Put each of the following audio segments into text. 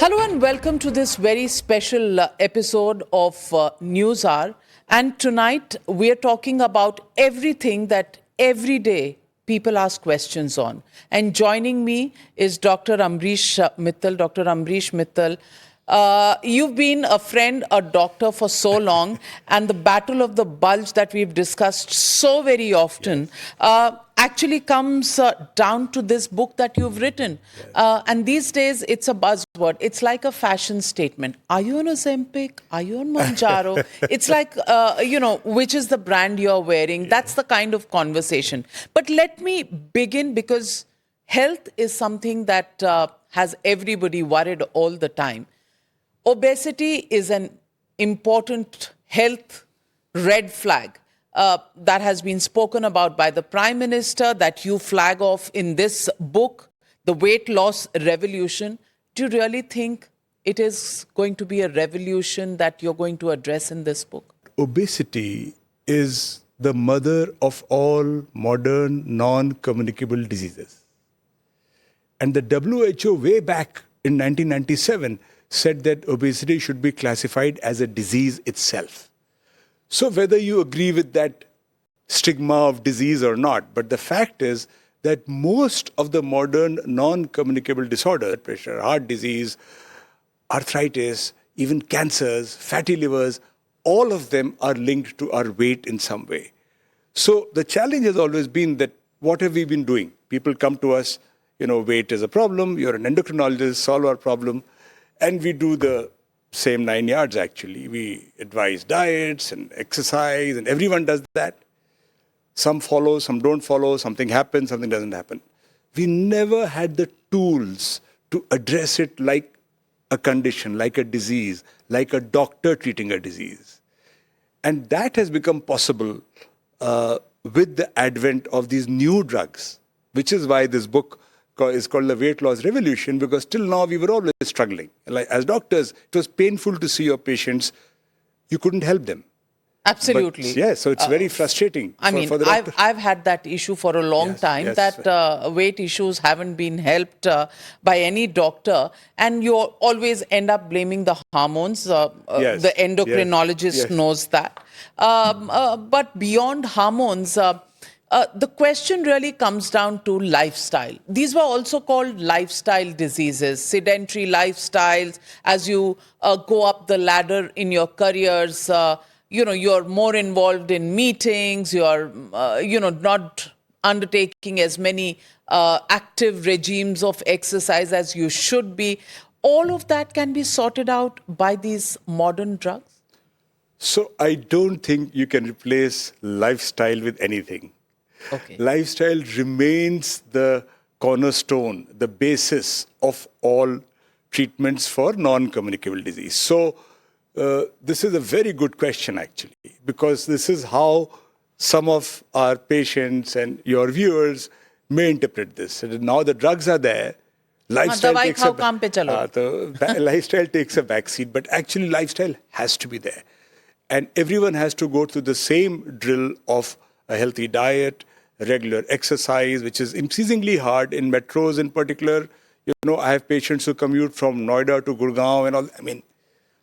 Hello and welcome to this very special episode of Newshour. And tonight we are talking about everything that every day people ask questions on. And joining me is Dr. Ambrish Mithal. Dr. Ambrish Mithal, you've been a friend, a doctor for so long, and the battle of the bulge that we've discussed so very often actually comes down to this book that you've written. And these days, it's a buzzword. It's like a fashion statement. Are you on Ozempic? Are you on Mounjaro? It's like, which is the brand you're wearing? That's the kind of conversation. But let me begin, because health is something that has everybody worried all the time. Obesity is an important health red flag that has been spoken about by the Prime Minister, that you flag off in this book, The Weight Loss Revolution. Do you really think it is going to be a revolution that you're going to address in this book? Obesity is the mother of all modern non-communicable diseases. And the WHO way back in 1997 said that obesity should be classified as a disease itself. So whether you agree with that stigma of disease or not, but the fact is that most of the modern non-communicable disorders, pressure, heart disease, arthritis, even cancers, fatty livers, all of them are linked to our weight in some way. So the challenge has always been that what have we been doing? People come to us, weight is a problem, you're an endocrinologist, solve our problem. And we do the same 9 yards, actually. We advise diets and exercise, and everyone does that. Some follow, some don't follow, something happens, something doesn't happen. We never had the tools to address it like a condition, like a disease, like a doctor treating a disease. And that has become possible with the advent of these new drugs, which is why this book is called The Weight Loss Revolution, because till now we were always struggling. Like, as doctors, it was painful to see your patients. You couldn't help them. Absolutely. But, so it's very frustrating for the doctor. I've had that issue for a long time, that weight issues haven't been helped by any doctor, and you always end up blaming the hormones. The endocrinologist knows that. But beyond hormones, the question really comes down to lifestyle. These were also called lifestyle diseases, sedentary lifestyles. As you go up the ladder in your careers, you're more involved in meetings, you're, not undertaking as many active regimes of exercise as you should be. All of that can be sorted out by these modern drugs? So I don't think you can replace lifestyle with anything. Okay. Lifestyle remains the cornerstone, the basis of all treatments for non-communicable disease. So this is a very good question, actually, because this is how some of our patients and your viewers may interpret this. And now the drugs are there. Lifestyle takes a backseat, but actually lifestyle has to be there. And everyone has to go through the same drill of a healthy diet, regular exercise, which is increasingly hard in metros in particular. I have patients who commute from Noida to Gurgaon and all. I mean,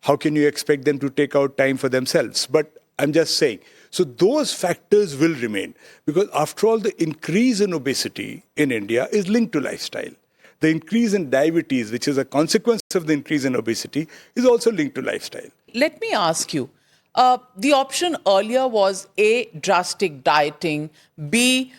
how can you expect them to take out time for themselves? But I'm just saying, so those factors will remain, because after all, the increase in obesity in India is linked to lifestyle. The increase in diabetes, which is a consequence of the increase in obesity, is also linked to lifestyle. Let me ask you, the option earlier was A, drastic dieting, B,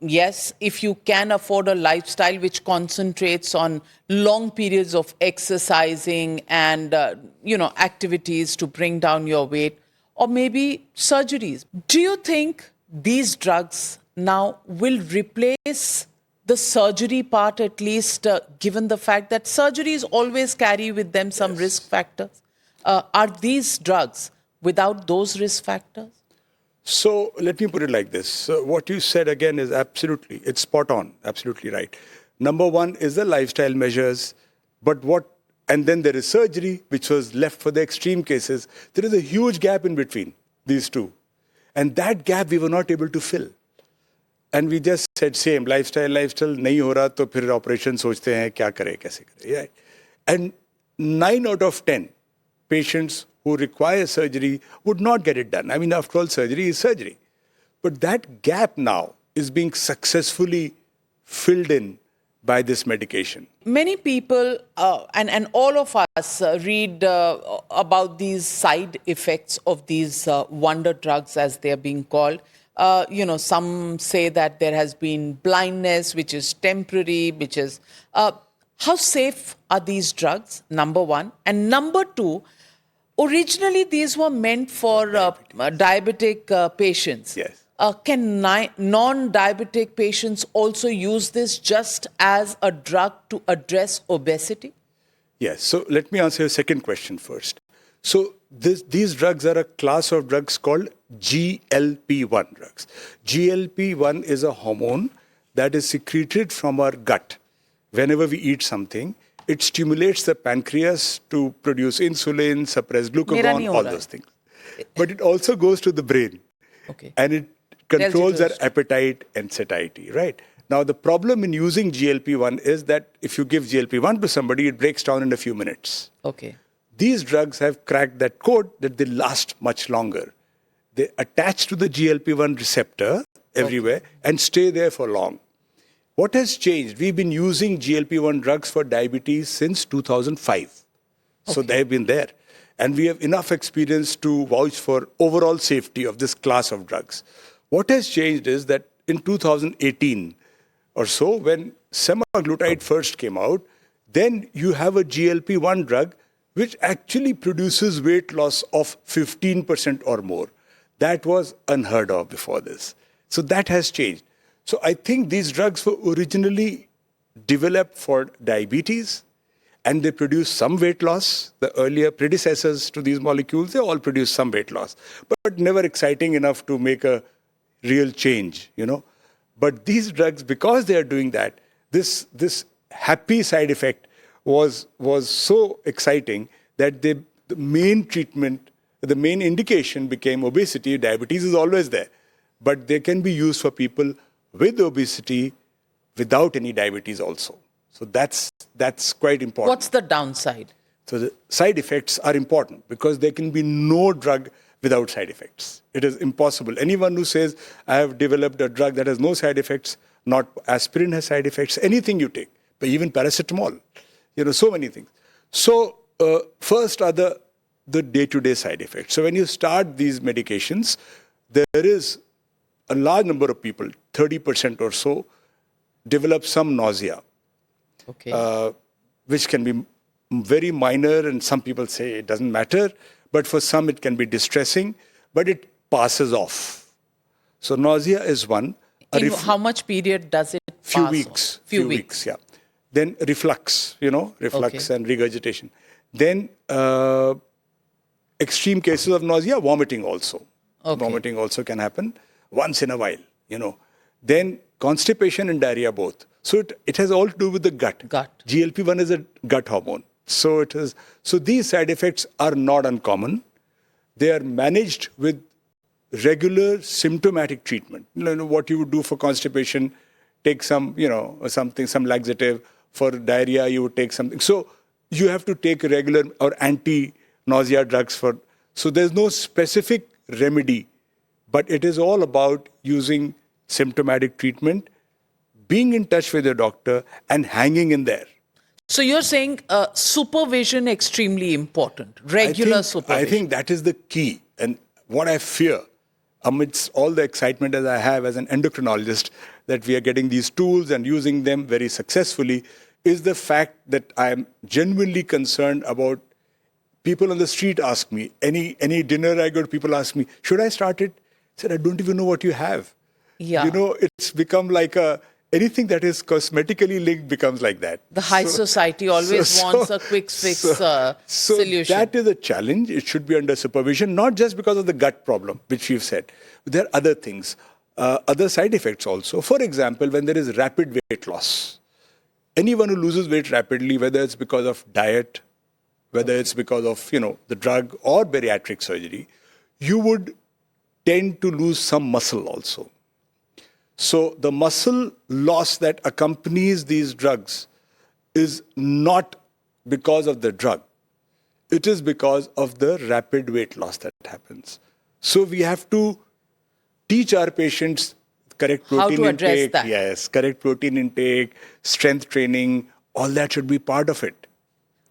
yes, if you can afford a lifestyle which concentrates on long periods of exercising and, activities to bring down your weight, or maybe surgeries. Do you think these drugs now will replace the surgery part, at least, given the fact that surgeries always carry with them some risk factors? Are these drugs without those risk factors? So let me put it like this. What you said again is it's spot on, absolutely right. Number one is the lifestyle measures, and then there is surgery, which was left for the extreme cases. There is a huge gap in between these two. And that gap we were not able to fill. And we just said same, lifestyle, nahi ho raha, to phir operation sochte hain, kya kare, kaise kare. Yeah. And 9 out of 10 patients who require surgery would not get it done. I mean, after all, surgery is surgery. But that gap now is being successfully filled in by this medication. Many people and all of us read about these side effects of these wonder drugs, as they are being called. Some say that there has been blindness, which is temporary, which is... how safe are these drugs, number one? And number two, originally these were meant for diabetic patients. Yes. Can non-diabetic patients also use this just as a drug to address obesity? Yes. So let me answer your second question first. So these drugs are a class of drugs called GLP-1 drugs. GLP-1 is a hormone that is secreted from our gut. Whenever we eat something, it stimulates the pancreas to produce insulin, suppress glucagon, all those things. But it also goes to the brain. Okay. And it controls our appetite and satiety, right? Now, the problem in using GLP-1 is that if you give GLP-1 to somebody, it breaks down in a few minutes. Okay. These drugs have cracked that code that they last much longer. They attach to the GLP-1 receptor everywhere and stay there for long. What has changed? We've been using GLP-1 drugs for diabetes since 2005. So they've been there. And we have enough experience to vouch for overall safety of this class of drugs. What has changed is that in 2018 or so, when semaglutide first came out, then you have a GLP-1 drug which actually produces weight loss of 15% or more. That was unheard of before this. So that has changed. So I think these drugs were originally developed for diabetes, and they produce some weight loss. The earlier predecessors to these molecules, they all produce some weight loss, but never exciting enough to make a real change, But these drugs, because they are doing that, this happy side effect was so exciting that the main treatment, the main indication became obesity. Diabetes is always there, but they can be used for people with obesity without any diabetes also. So that's quite important. What's the downside? So the side effects are important because there can be no drug without side effects. It is impossible. Anyone who says, I have developed a drug that has no side effects, not aspirin has side effects, anything you take, but even paracetamol, so many things. So first are the day-to-day side effects. So when you start these medications, there is a large number of people, 30% or so, develop some nausea, which can be very minor, and some people say it doesn't matter, but for some it can be distressing, but it passes off. So nausea is one. In how much period does it pass off? Few weeks, yeah. Then reflux, and regurgitation. Then extreme cases of nausea, vomiting also. Vomiting also can happen once in a while, Then constipation and diarrhea both. So it has all to do with the gut. GLP-1 is a gut hormone. So these side effects are not uncommon. They are managed with regular symptomatic treatment. What you would do for constipation, take some, some laxative. For diarrhea, you would take something. So you have to take regular or anti-nausea drugs so there's no specific remedy, but it is all about using symptomatic treatment, being in touch with your doctor, and hanging in there. So you're saying supervision extremely important, regular supervision. I think that is the key. And what I fear, amidst all the excitement that I have as an endocrinologist, that we are getting these tools and using them very successfully, is the fact that I am genuinely concerned about people on the street ask me, any dinner I go to, people ask me, should I start it? I said, I don't even know what you have. Yeah. It's become like anything that is cosmetically linked becomes like that. The high society always wants a quick fix solution. That is a challenge. It should be under supervision, not just because of the gut problem, which you've said. There are other things, other side effects also. For example, when there is rapid weight loss, anyone who loses weight rapidly, whether it's because of diet, whether it's because of, the drug or bariatric surgery, you would tend to lose some muscle also. So the muscle loss that accompanies these drugs is not because of the drug. It is because of the rapid weight loss that happens. So we have to teach our patients correct How protein to address intake. that. Yes, correct protein intake, strength training, all that should be part of it.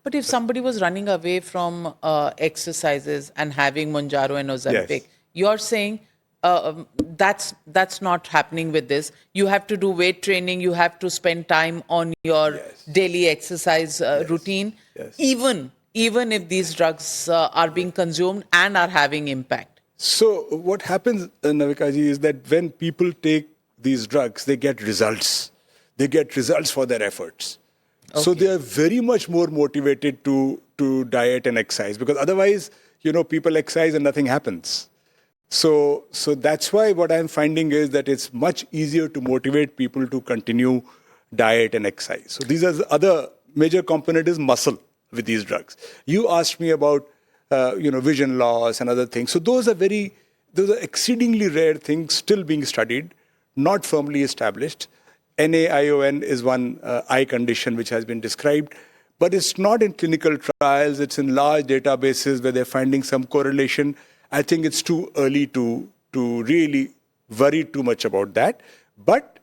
But if somebody was running away from exercises and having Mounjaro and Ozempic, Yes. you're saying that's not happening with this. You have to do weight training. You have to spend time on your Yes. daily exercise routine, Yes. even if these drugs are being consumed and are having impact. So what happens, Navika ji, is that when people take these drugs, they get results. They get results for their efforts. So Okay. they are very much more motivated to diet and exercise, because otherwise, people exercise and nothing happens. So that's why what I'm finding is that it's much easier to motivate people to continue diet and exercise. So these are the other major component is muscle with these drugs. You asked me about vision loss and other things. So those are exceedingly rare things still being studied, not firmly established. NAION is one eye condition which has been described, but it's not in clinical trials. It's in large databases where they're finding some correlation. I think it's too early to really worry too much about that. But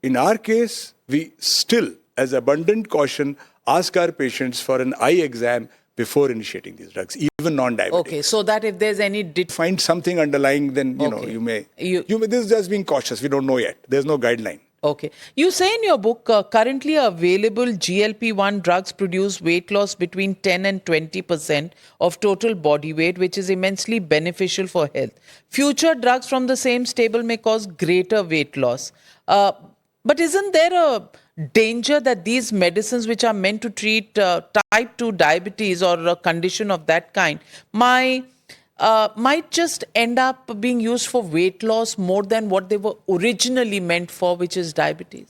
in our case, we still, as abundant caution, ask our patients for an eye exam before initiating these drugs, even non-diabetic. Okay, so that if there's any Find something underlying, then Okay. you may. You- This is just being cautious. We don't know yet. There's no guideline. Okay. You say in your book, currently available GLP-1 drugs produce weight loss between 10 and 20% of total body weight, which is immensely beneficial for health. Future drugs from the same stable may cause greater weight loss. But isn't there a danger that these medicines, which are meant to treat type 2 diabetes or a condition of that kind, might just end up being used for weight loss more than what they were originally meant for, which is diabetes?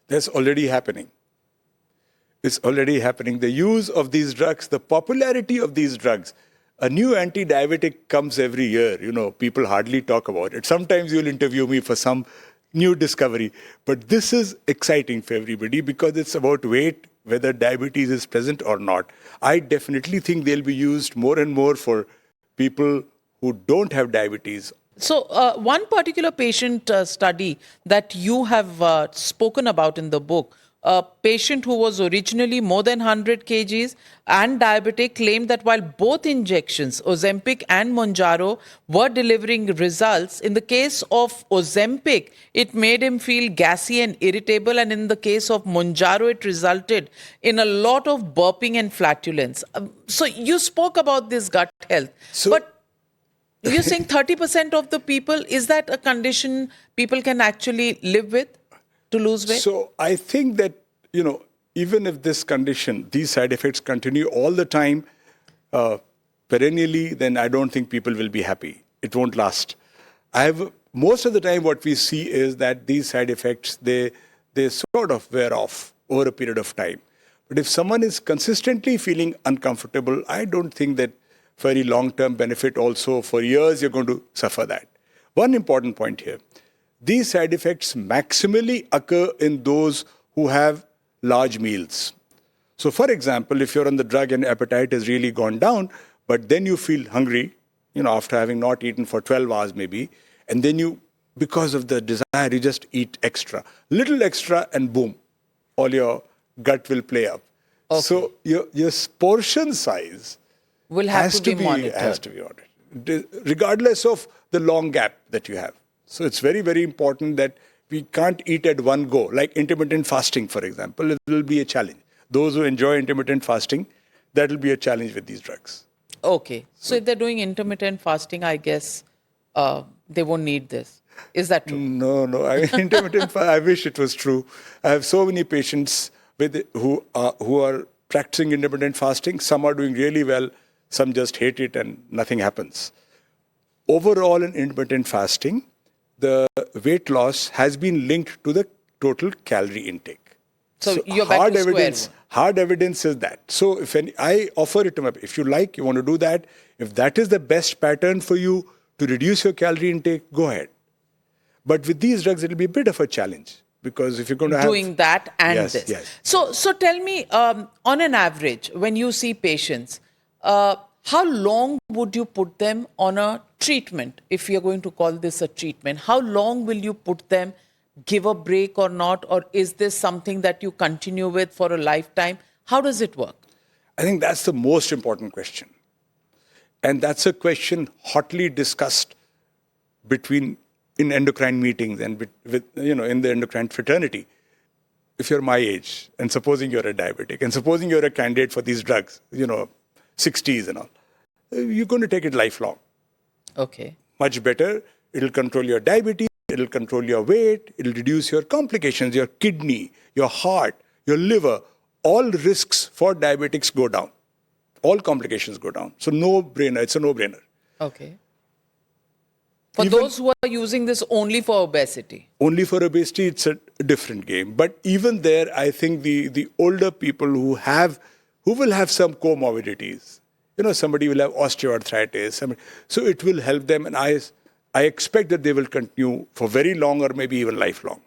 That's already happening. It's already happening. The use of these drugs, the popularity of these drugs. A new anti-diabetic comes every year. People hardly talk about it. Sometimes you'll interview me for some new discovery. But this is exciting for everybody because it's about weight, whether diabetes is present or not. I definitely think they'll be used more and more for people who don't have diabetes. So one particular patient study that you have spoken about in the book, a patient who was originally more than 100 kgs and diabetic, claimed that while both injections, Ozempic and Mounjaro, were delivering results, in the case of Ozempic, it made him feel gassy and irritable, and in the case of Mounjaro, it resulted in a lot of burping and flatulence. So you spoke about this gut health, but you're saying 30% of the people, is that a condition people can actually live with to lose weight? So I think that, even if this condition, these side effects continue all the time, perennially, then I don't think people will be happy. It won't last. Most of the time what we see is that these side effects, they sort of wear off over a period of time. But if someone is consistently feeling uncomfortable, I don't think that very long-term benefit also. For years, you're going to suffer that. One important point here. These side effects maximally occur in those who have large meals. So, for example, if you're on the drug and appetite has really gone down, but then you feel hungry, after having not eaten for 12 hours maybe, and then because of the desire, you just eat extra. Little extra and boom, all your gut will play up. Okay. So, your portion size will have to be monitored. Has to be audited, regardless of the long gap that you have. So it's very, very important that we can't eat at one go. Like intermittent fasting, for example, it will be a challenge. Those who enjoy intermittent fasting, that will be a challenge with these drugs. Okay. So if they're doing intermittent fasting, I guess they won't need this. Is that true? No. Intermittent I wish it was true. I have so many patients who are practicing intermittent fasting. Some are doing really well. Some just hate it and nothing happens. Overall, in intermittent fasting, the weight loss has been linked to the total calorie intake. So you're back to square one. Hard evidence is that. So I offer it to my, if you like, you want to do that. If that is the best pattern for you to reduce your calorie intake, go ahead. But with these drugs, it will be a bit of a challenge because if you're going to doing that and yes, this. Yes. So tell me, on an average, when you see patients, how long would you put them on a treatment, if you're going to call this a treatment? How long will you put them, give a break or not? Or is this something that you continue with for a lifetime? How does it work? I think that's the most important question. And that's a question hotly discussed in endocrine meetings and in the endocrine fraternity. If you're my age, and supposing you're a diabetic, and supposing you're a candidate for these drugs, 60s and all, you're going to take it lifelong. Okay. Much better. It'll control your diabetes, it'll control your weight, it'll reduce your complications, your kidney, your heart, your liver. All risks for diabetics go down. All complications go down. So no-brainer. It's a no-brainer. Okay. For those who are using this only for obesity? Only for obesity, it's a different game. But even there, I think the older people who will have some comorbidities, somebody will have osteoarthritis, so it will help them. And I expect that they will continue for very long or maybe even lifelong.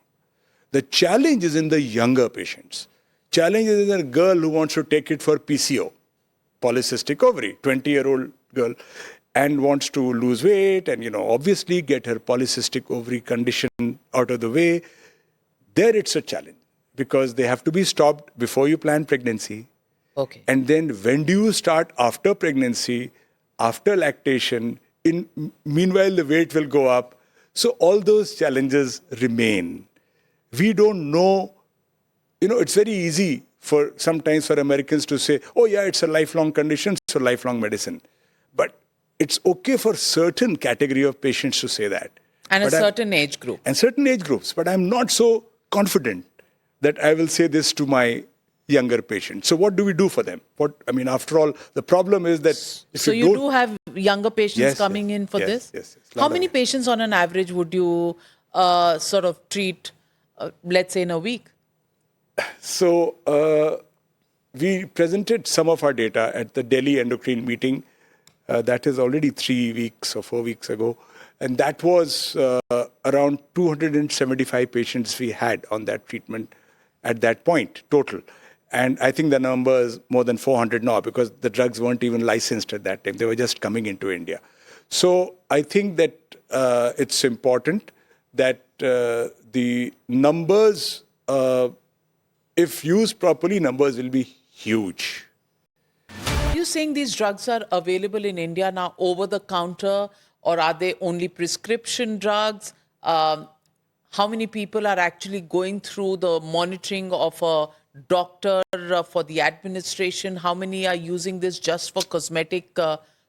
The challenge is in the younger patients. Challenge is in a girl who wants to take it for PCO, polycystic ovary, 20-year-old girl, and wants to lose weight and, obviously get her polycystic ovary condition out of the way. There it's a challenge because they have to be stopped before you plan pregnancy. Okay. And then when do you start after pregnancy, after lactation? Meanwhile, the weight will go up. So all those challenges remain. We don't know. It's very easy sometimes for Americans to say, oh yeah, it's a lifelong condition, so lifelong medicine. But it's okay for certain category of patients to say that. And a certain age group. And certain age groups. But I'm not so confident that I will say this to my younger patients. So what do we do for them? After all, the problem is that if so you do have younger patients coming in for this? Yes. How many patients on an average would you sort of treat, let's say, in a week? So we presented some of our data at the Delhi endocrine meeting. That is already 3 weeks or 4 weeks ago. And that was around 275 patients we had on that treatment at that point, total. And I think the number is more than 400 now because the drugs weren't even licensed at that time. They were just coming into India. So I think that it's important that the numbers, if used properly, numbers will be huge. Are you saying these drugs are available in India now over the counter, or are they only prescription drugs? How many people are actually going through the monitoring of a doctor for the administration? How many are using this just for cosmetic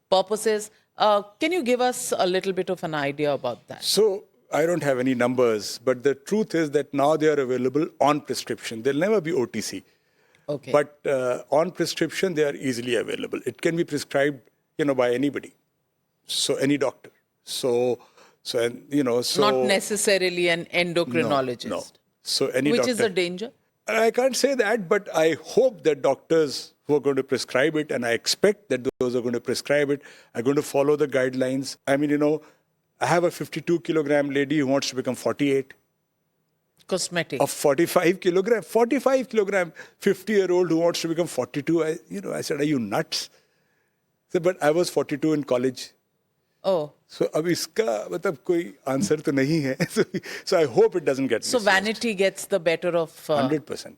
purposes? Can you give us a little bit of an idea about that? So I don't have any numbers, but the truth is that now they are available on prescription. They'll never be OTC. Okay. But on prescription, they are easily available. It can be prescribed, by anybody. So any doctor. So not necessarily an endocrinologist. No. So any Which doctor. is a danger? I can't say that, but I hope that doctors who are going to prescribe it, and I expect that those who are going to prescribe it are going to follow the guidelines. I have a 52-kilogram lady who wants to become 48. Cosmetic. Of 45 kilogram, 50-year-old who wants to become 42. I said, are you nuts? He said, but I was 42 in college. Oh. So अब इसका मतलब कोई answer तो नहीं है. So I hope it doesn't get So misused. vanity gets the better of... 100%.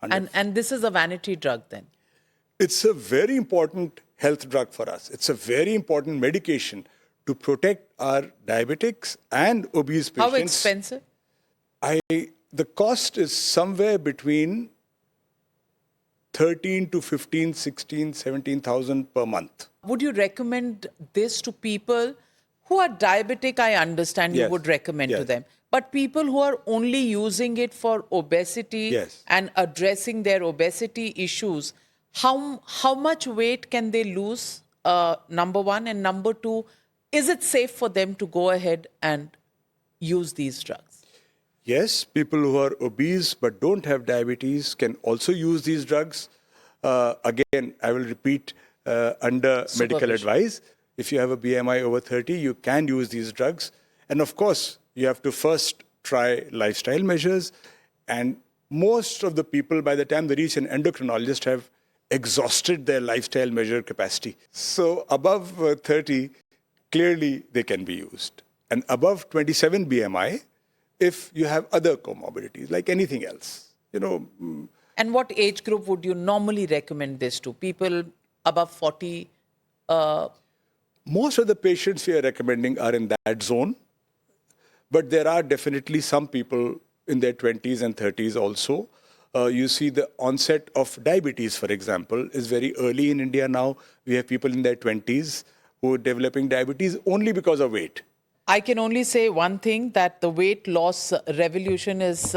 And this is a vanity drug then? It's a very important health drug for us. It's a very important medication to protect our diabetics and obese patients. How expensive? The cost is somewhere between 13 to 15, 16, 17,000 per month. Would you recommend this to people who are diabetic? I understand you would recommend to them. But people who are only using it for obesity and addressing their obesity issues, how much weight can they lose, number one? And number two, is it safe for them to go ahead and use these drugs? Yes, people who are obese but don't have diabetes can also use these drugs. Again, I will repeat, under medical advice. If you have a BMI over 30, you can use these drugs. And of course, you have to first try lifestyle measures. And most of the people, by the time they reach an endocrinologist, have exhausted their lifestyle measure capacity. So above 30, clearly they can be used. And above 27 BMI, if you have other comorbidities, like anything else, And what age group would you normally recommend this to? People above 40? Most of the patients we are recommending are in that zone. But there are definitely some people in their 20s and 30s also. You see the onset of diabetes, for example, is very early in India now. We have people in their 20s who are developing diabetes only because of weight. I can only say one thing, that the weight loss revolution is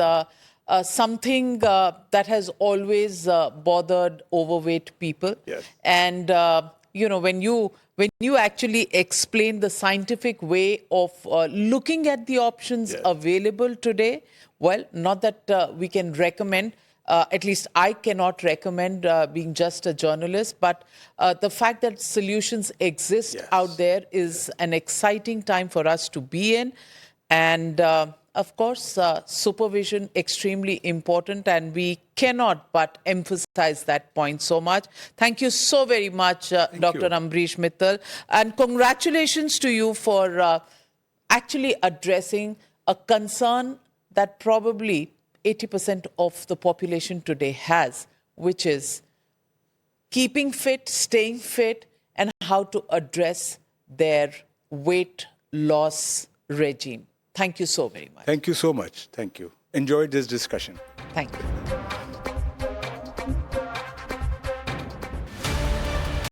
something that has always bothered overweight people. Yes. And, when you actually explain the scientific way of looking at the options Yes. available today, well, not that we can recommend, at least I cannot recommend being just a journalist, but the fact that solutions exist Yes. out there is an exciting time for us to be in. And of course, supervision extremely important, and we cannot but emphasize that point so much. Thank you so very much, Dr. Ambrish Mithal, and congratulations to you for actually addressing a concern that probably 80% of the population today has, which is keeping fit, staying fit, and how to address their weight loss regime. Thank you so very much. Thank you so much. Thank you. Enjoyed this discussion. Thank you.